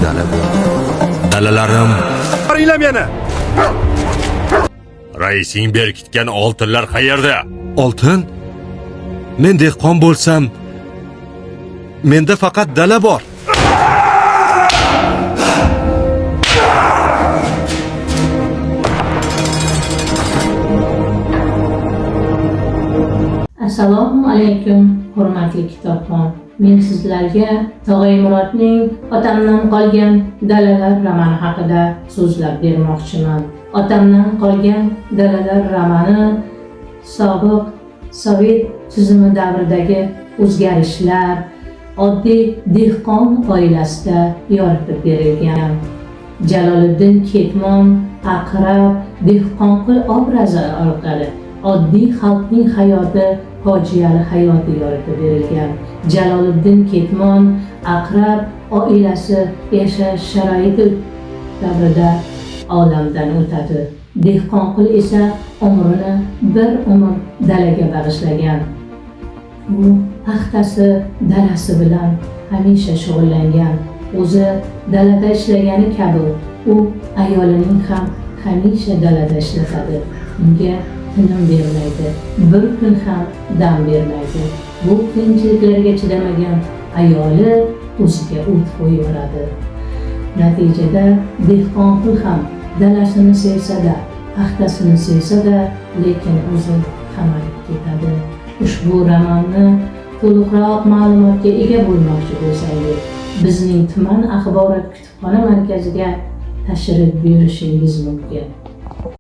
dala bo'ldi. Dalalarim, Qaringlar meni. Raising berkitgan oltinlar qayerda? Oltin? Men dehqon bo'lsam, menda faqat dala bor. Assalomu alaykum, hurmatli kitobxon. Men sizlarga Tog'ay Murodning Otamdan qolgan dalalar romani haqida so'zlab bermoqchiman. Otamdan qolgan dalalar romani sobiq Sovet tuzumi davridagi o'zgarishlar, oddiy dehqon oilasida yoritib berilgan. Jaloliddin Ketmon Aqrab dehqonqul obrazi orqali oddiy xalqning hayoti, fojiali hayoti yoritib berilgan. Jaloliddin Ketmon Aqrab oilasi yashash sharoiti davrida olamdan o'tadi. Dehqonqul esa umrini bir umr dalaga bag'ishlagan. U paxtasi, dalasi bilan hamisha shug'ullangan. O'zi dalada ishlagani kabi u ayolining ham hamisha dalada ishlatadi. Unga tinim bermaydi, bir kun ham dam bermaydi. Bu qiyinchiliklarga chidamagan ayoli o'ziga o't qo'yaveradi. Natijada dehqonqul ham dalasini sevsa-da, paxtasini sevsa-da, lekin o'zi qamalib ketadi. Ushbu romonni to'liqroq ma'lumotga ega bo'lmoqchi bo'lsangiz, bizning tuman axborot kutubxona markaziga tashrif buyurishingiz mumkin.